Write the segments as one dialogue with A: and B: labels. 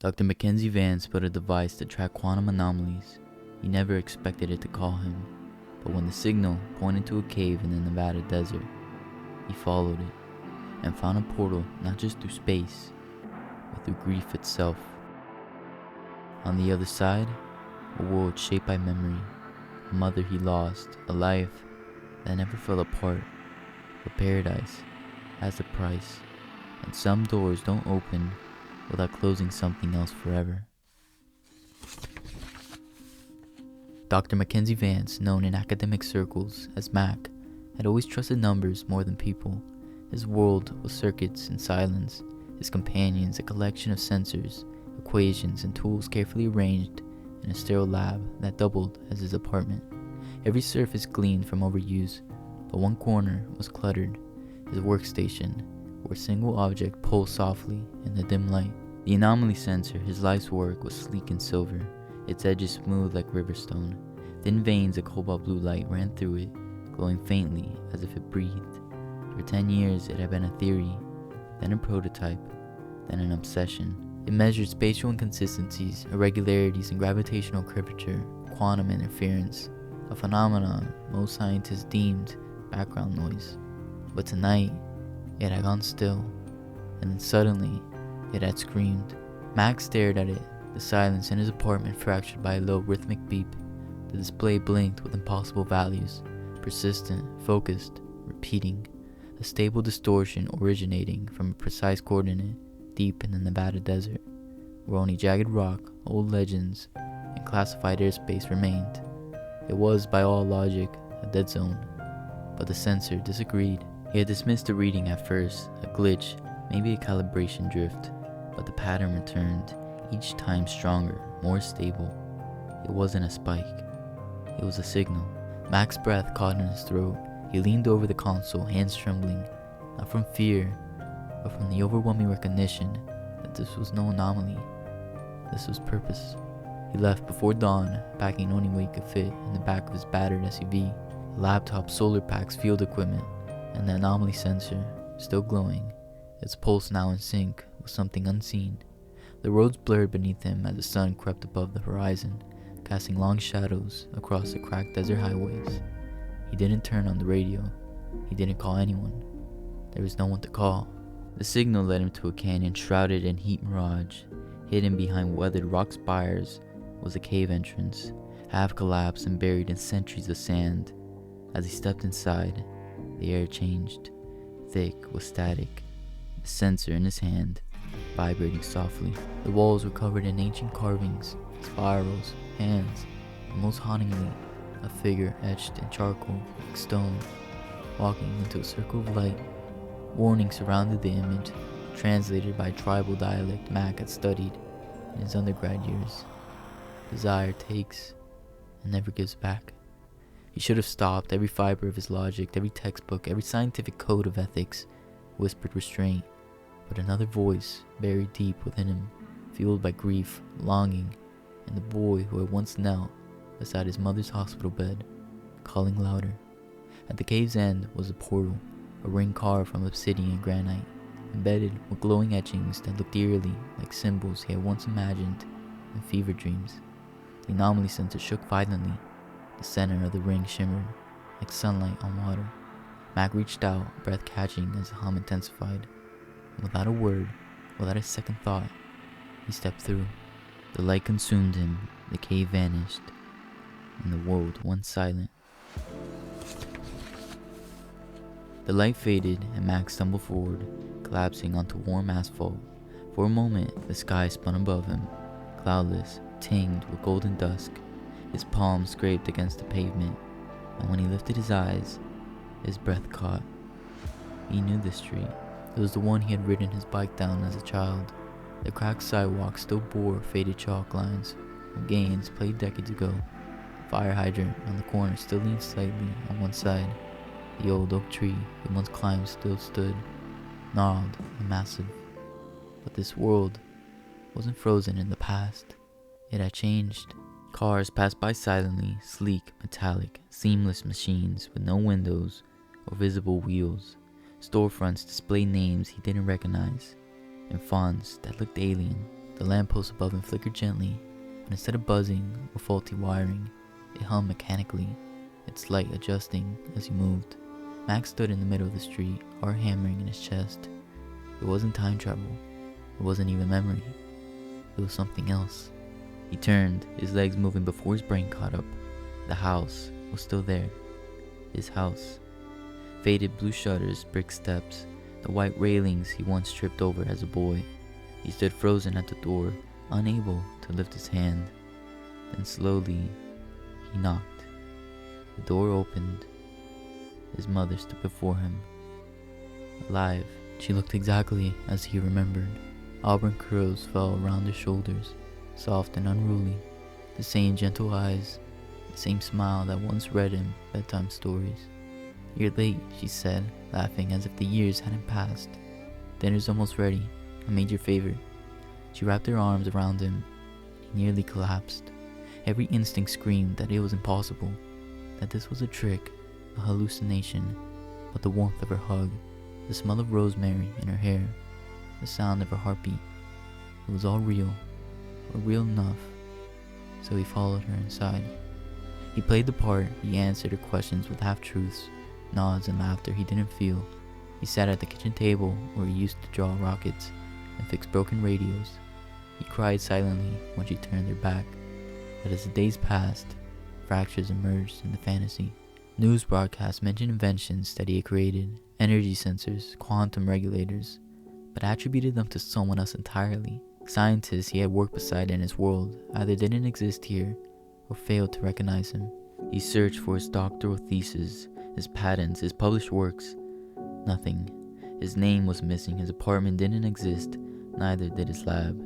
A: Dr. Mackenzie Vance built a device to track quantum anomalies. He never expected it to call him, but when the signal pointed to a cave in the Nevada desert, he followed it and found a portal not just through space, but through grief itself. On the other side, a world shaped by memory, a mother he lost, a life that never fell apart. But paradise has a price, and some doors don't open without closing something else forever. Dr. Mackenzie Vance, known in academic circles as Mac, had always trusted numbers more than people. His world was circuits and silence, his companions a collection of sensors, equations, and tools carefully arranged in a sterile lab that doubled as his apartment. Every surface gleamed from overuse, but one corner was cluttered, his workstation, where a single object pulsed softly in the dim light. The anomaly sensor, his life's work, was sleek and silver, its edges smooth like riverstone. Thin veins of cobalt blue light ran through it, glowing faintly as if it breathed. For 10 years it had been a theory, then a prototype, then an obsession. It measured spatial inconsistencies, irregularities in gravitational curvature, quantum interference, a phenomenon most scientists deemed background noise. But tonight, it had gone still, and then suddenly, it had screamed. Max stared at it, the silence in his apartment fractured by a low rhythmic beep. The display blinked with impossible values, persistent, focused, repeating, a stable distortion originating from a precise coordinate deep in the Nevada desert, where only jagged rock, old legends, and classified airspace remained. It was, by all logic, a dead zone, but the sensor disagreed. He had dismissed the reading at first, a glitch, maybe a calibration drift, but the pattern returned, each time stronger, more stable. It wasn't a spike, it was a signal. Mac's breath caught in his throat. He leaned over the console, hands trembling, not from fear, but from the overwhelming recognition that this was no anomaly. This was purpose. He left before dawn, packing only what he could fit in the back of his battered SUV, a laptop, solar packs, field equipment, and the anomaly sensor, still glowing, its pulse now in sync with something unseen. The roads blurred beneath him as the sun crept above the horizon, casting long shadows across the cracked desert highways. He didn't turn on the radio. He didn't call anyone. There was no one to call. The signal led him to a canyon shrouded in heat mirage. Hidden behind weathered rock spires was a cave entrance, half collapsed and buried in centuries of sand. As he stepped inside, the air changed, thick with static, the sensor in his hand vibrating softly. The walls were covered in ancient carvings, spirals, hands, and most hauntingly, a figure etched in charcoal like stone, walking into a circle of light. Warning surrounded the image, translated by tribal dialect Mac had studied in his undergrad years. Desire takes and never gives back. He should have stopped. Every fiber of his logic, every textbook, every scientific code of ethics whispered restraint. But another voice, buried deep within him, fueled by grief, longing, and the boy who had once knelt beside his mother's hospital bed, calling louder. At the cave's end was a portal, a ring carved from obsidian and granite, embedded with glowing etchings that looked eerily like symbols he had once imagined in fever dreams. The anomaly sensor shook violently. The center of the ring shimmered like sunlight on water. Mac reached out, breath catching as the hum intensified. And without a word, without a second thought, he stepped through. The light consumed him, the cave vanished, and the world went silent. The light faded and Max stumbled forward, collapsing onto warm asphalt. For a moment, the sky spun above him, cloudless, tinged with golden dusk. His palms scraped against the pavement, and when he lifted his eyes, his breath caught. He knew this street. It was the one he had ridden his bike down as a child. The cracked sidewalk still bore faded chalk lines of games played decades ago. The fire hydrant on the corner still leaned slightly on one side. The old oak tree he once climbed still stood, gnarled and massive. But this world wasn't frozen in the past. It had changed. Cars passed by silently, sleek, metallic, seamless machines with no windows or visible wheels. Storefronts displayed names he didn't recognize, and fonts that looked alien. The lamppost above him flickered gently, but instead of buzzing or faulty wiring, it hummed mechanically, its light adjusting as he moved. Max stood in the middle of the street, heart hammering in his chest. It wasn't time travel. It wasn't even memory. It was something else. He turned, his legs moving before his brain caught up. The house was still there. His house. Faded blue shutters, brick steps, the white railings he once tripped over as a boy. He stood frozen at the door, unable to lift his hand. Then slowly, he knocked. The door opened. His mother stood before him. Alive, she looked exactly as he remembered. Auburn curls fell around her shoulders, soft and unruly. The same gentle eyes, the same smile that once read him bedtime stories. "You're late," she said, laughing as if the years hadn't passed. "Dinner's almost ready. I made your favorite." She wrapped her arms around him. He nearly collapsed. Every instinct screamed that it was impossible, that this was a trick, a hallucination. But the warmth of her hug, the smell of rosemary in her hair, the sound of her heartbeat, it was all real, or real enough. So he followed her inside. He played the part, he answered her questions with half-truths, nods and laughter he didn't feel. He sat at the kitchen table where he used to draw rockets and fix broken radios. He cried silently when she turned her back. But as the days passed, fractures emerged in the fantasy. News broadcasts mentioned inventions that he had created, energy sensors, quantum regulators, but attributed them to someone else entirely. Scientists he had worked beside in his world either didn't exist here or failed to recognize him. He searched for his doctoral thesis, his patents, his published works. Nothing. His name was missing, his apartment didn't exist, neither did his lab.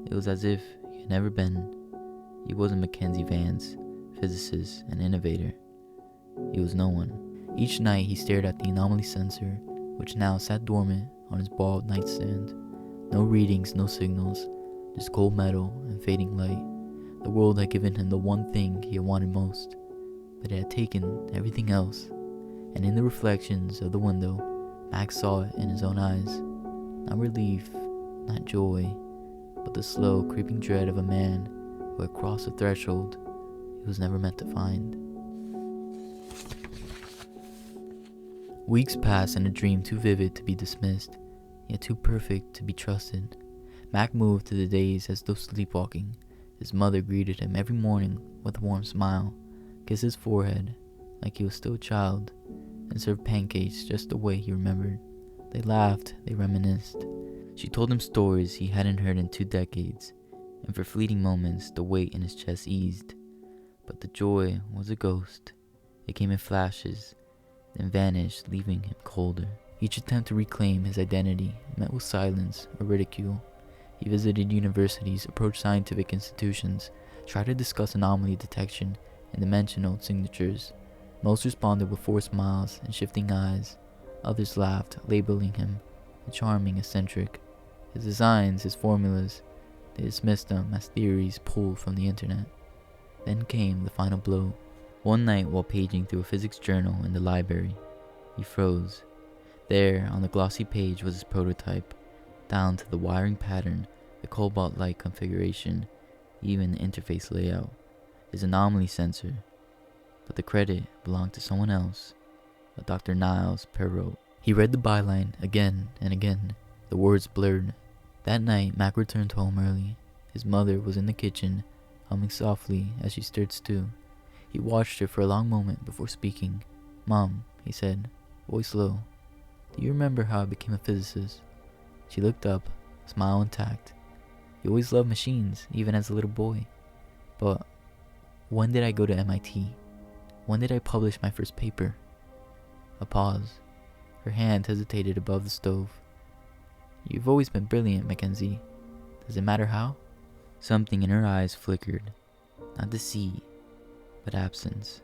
A: It was as if he had never been. He wasn't Mackenzie Vance, physicist and innovator. He was no one. Each night he stared at the anomaly sensor, which now sat dormant on his bald nightstand. No readings, no signals, just cold metal and fading light. The world had given him the one thing he had wanted most, but it had taken everything else. And in the reflections of the window, Max saw it in his own eyes. Not relief, not joy, but the slow, creeping dread of a man who had crossed a threshold he was never meant to find. Weeks passed in a dream too vivid to be dismissed, yet too perfect to be trusted. Mac moved to the days as though sleepwalking. His mother greeted him every morning with a warm smile, kissed his forehead like he was still a child, and served pancakes just the way he remembered. They laughed, they reminisced. She told him stories he hadn't heard in 2 decades, and for fleeting moments the weight in his chest eased. But the joy was a ghost. It came in flashes, then vanished, leaving him colder. Each attempt to reclaim his identity met with silence or ridicule. He visited universities, approached scientific institutions, tried to discuss anomaly detection and dimensional signatures. Most responded with forced smiles and shifting eyes. Others laughed, labeling him a charming eccentric. His designs, his formulas, they dismissed them as theories pulled from the internet. Then came the final blow. One night while paging through a physics journal in the library, he froze. There, on the glossy page, was his prototype, down to the wiring pattern, the cobalt-like configuration, even the interface layout, his anomaly sensor. But the credit belonged to someone else, a Dr. Niles Perrault. He read the byline again and again, the words blurred. That night, Mac returned home early. His mother was in the kitchen, humming softly as she stirred stew. He watched her for a long moment before speaking. "Mom," he said, voice low, "do you remember how I became a physicist?" She looked up, smile intact. "You always loved machines, even as a little boy. But when did I go to MIT? When did I publish my first paper?" A pause. Her hand hesitated above the stove. "You've always been brilliant, Mackenzie. Does it matter how?" Something in her eyes flickered. Not deceit, but absence.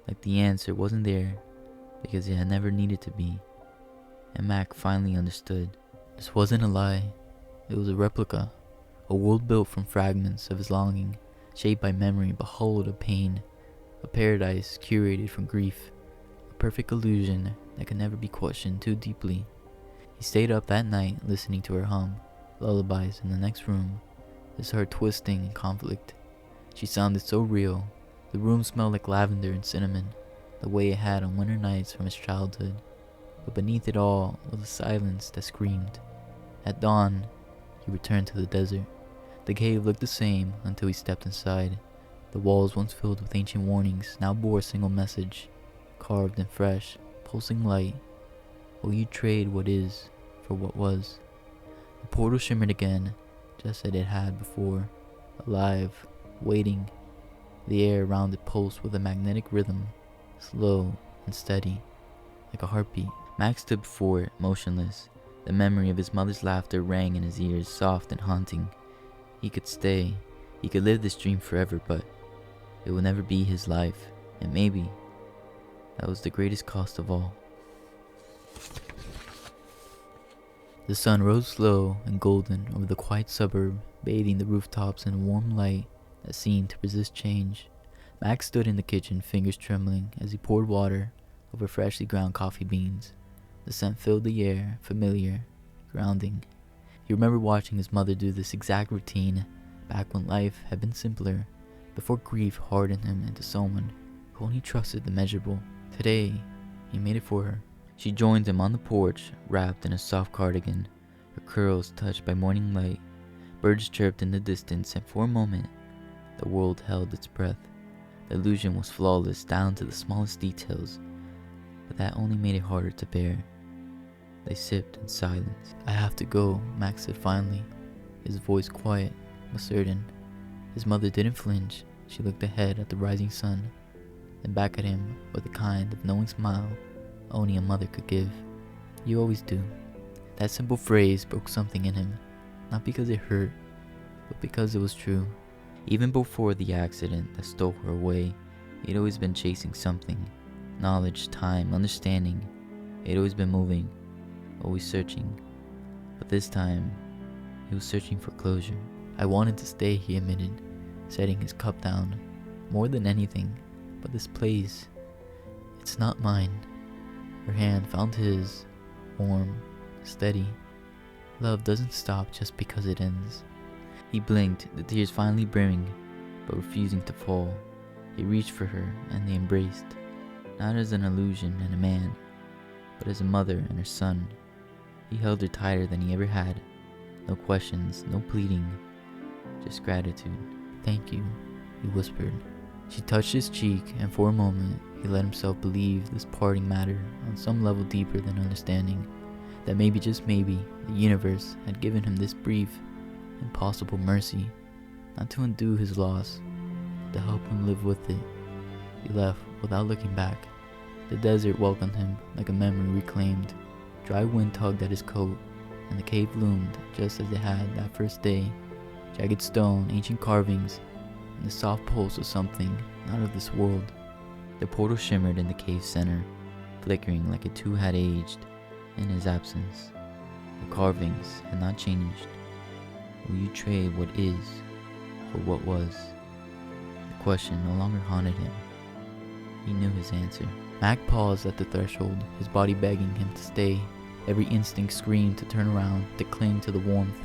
A: Like the answer wasn't there because it had never needed to be. And Mac finally understood. This wasn't a lie. It was a replica. A world built from fragments of his longing, shaped by memory but hollowed of pain. A paradise curated from grief. A perfect illusion that could never be questioned too deeply. He stayed up that night listening to her hum, lullabies in the next room. his heart twisting in conflict. She sounded so real. The room smelled like lavender and cinnamon, the way it had on winter nights from his childhood. But beneath it all was a silence that screamed. At dawn, he returned to the desert. The cave looked the same until he stepped inside. The walls, once filled with ancient warnings, now bore a single message, carved and fresh, pulsing light. Will you trade what is for what was? The portal shimmered again, just as it had before, alive, waiting. The air around it pulsed with a magnetic rhythm, slow and steady, like a heartbeat. Max stood before it, motionless. The memory of his mother's laughter rang in his ears, soft and haunting. He could stay. He could live this dream forever, but it would never be his life. And maybe that was the greatest cost of all. The sun rose slow and golden over the quiet suburb, bathing the rooftops in a warm light that seemed to resist change. Max stood in the kitchen, fingers trembling, as he poured water over freshly ground coffee beans. The scent filled the air, familiar, grounding. He remembered watching his mother do this exact routine back when life had been simpler, before grief hardened him into someone who only trusted the measurable. Today, he made it for her. She joined him on the porch, wrapped in a soft cardigan, her curls touched by morning light. Birds chirped in the distance, and for a moment, the world held its breath. The illusion was flawless down to the smallest details, but that only made it harder to bear. They sipped in silence. I have to go, Max said finally, his voice quiet but certain. His mother didn't flinch. She looked ahead at the rising sun, then back at him with a kind of knowing smile only a mother could give. You always do. That simple phrase broke something in him, not because it hurt, but because it was true. Even before the accident that stole her away, he'd always been chasing something. Knowledge, time, understanding. He'd always been moving, always searching. But this time, he was searching for closure. I wanted to stay, he admitted, setting his cup down. More than anything, but this place, it's not mine. Her hand found his, warm, steady. Love doesn't stop just because it ends. He blinked, the tears finally brimming, but refusing to fall. He reached for her, and they embraced, not as an illusion and a man, but as a mother and her son. He held her tighter than he ever had. No questions, no pleading, just gratitude. Thank you, he whispered. She touched his cheek, and for a moment, he let himself believe this parting mattered on some level deeper than understanding. That maybe, just maybe, the universe had given him this brief, impossible mercy, not to undo his loss, but to help him live with it. He left without looking back. The desert welcomed him like a memory reclaimed. Dry wind tugged at his coat, and the cave loomed just as it had that first day. Jagged stone, ancient carvings, and the soft pulse of something not of this world. The portal shimmered in the cave's center, flickering like it too had aged in his absence. The carvings had not changed. Will you trade what is for what was? The question no longer haunted him. He knew his answer. Mac paused at the threshold, his body begging him to stay. Every instinct screamed to turn around, to cling to the warmth,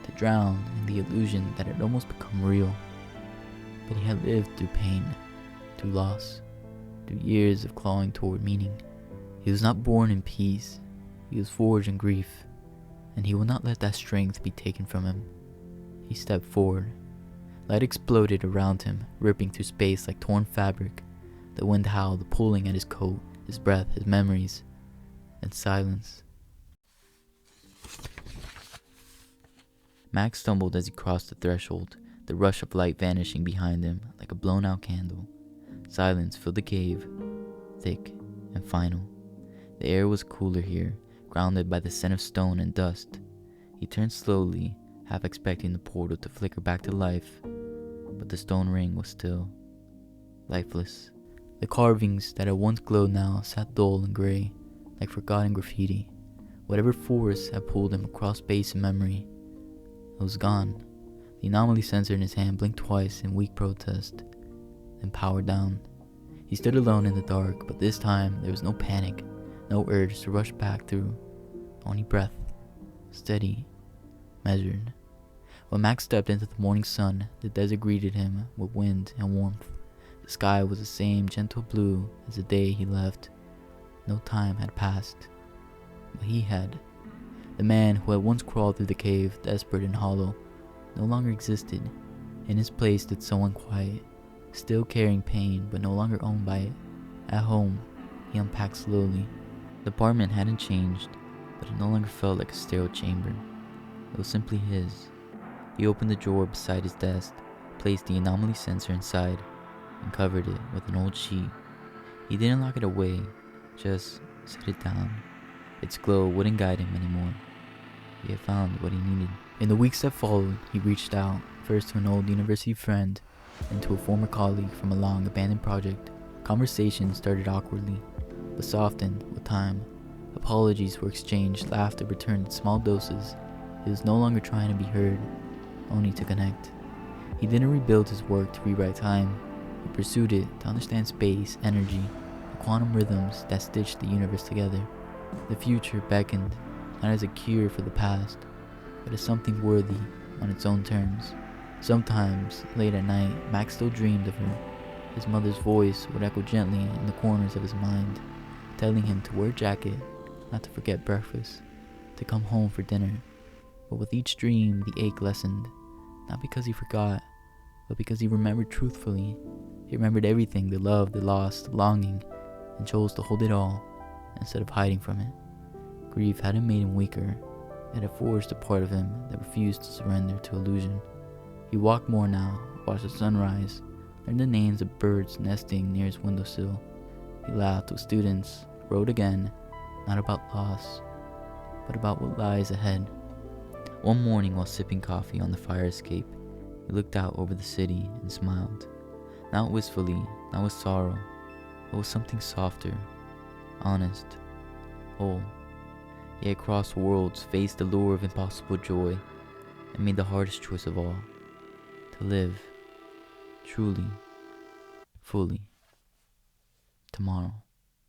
A: to drown in the illusion that had almost become real. But he had lived through pain, through loss, through years of clawing toward meaning. He was not born in peace, he was forged in grief, and he would not let that strength be taken from him. He stepped forward. Light exploded around him, ripping through space like torn fabric. The wind howled, pulling at his coat, his breath, his memories, and silence. Max stumbled as he crossed the threshold, the rush of light vanishing behind him like a blown-out candle. Silence filled the cave, thick and final. The air was cooler here, grounded by the scent of stone and dust. He turned slowly, half expecting the portal to flicker back to life, but the stone ring was still, lifeless. The carvings that had once glowed now sat dull and gray, like forgotten graffiti. Whatever force had pulled him across space and memory, it was gone. The anomaly sensor in his hand blinked twice in weak protest, then powered down. He stood alone in the dark, but this time there was no panic, no urge to rush back through, only breath, steady, measured. When Max stepped into the morning sun, the desert greeted him with wind and warmth. The sky was the same gentle blue as the day he left. No time had passed, but he had. The man who had once crawled through the cave, desperate and hollow, no longer existed. In his place stood someone quiet, still carrying pain but no longer owned by it. At home, he unpacked slowly. The apartment hadn't changed, but it no longer felt like a sterile chamber. It was simply his. He opened the drawer beside his desk, placed the anomaly sensor inside, and covered it with an old sheet. He didn't lock it away, just set it down. Its glow wouldn't guide him anymore. He had found what he needed. In the weeks that followed, he reached out, first to an old university friend, and to a former colleague from a long abandoned project. Conversations started awkwardly, but softened with time. Apologies were exchanged, laughter returned in small doses. He was no longer trying to be heard, only to connect. He didn't rebuild his work to rewrite time. He pursued it to understand space, energy, the quantum rhythms that stitched the universe together. The future beckoned, not as a cure for the past, but as something worthy on its own terms. Sometimes, late at night, Max still dreamed of her. His mother's voice would echo gently in the corners of his mind, telling him to wear a jacket, not to forget breakfast, to come home for dinner. But with each dream, the ache lessened, not because he forgot, but because he remembered truthfully. He remembered everything, the love, the loss, the longing, and chose to hold it all instead of hiding from it. Grief hadn't made him weaker. It had forged a part of him that refused to surrender to illusion. He walked more now, watched the sunrise, learned the names of birds nesting near his windowsill. He laughed with students, wrote again, not about loss, but about what lies ahead. One morning while sipping coffee on the fire escape, he looked out over the city and smiled. Not wistfully, not with sorrow, but with something softer, honest, whole. He had crossed worlds, faced the lure of impossible joy, and made the hardest choice of all, to live, truly, fully, tomorrow.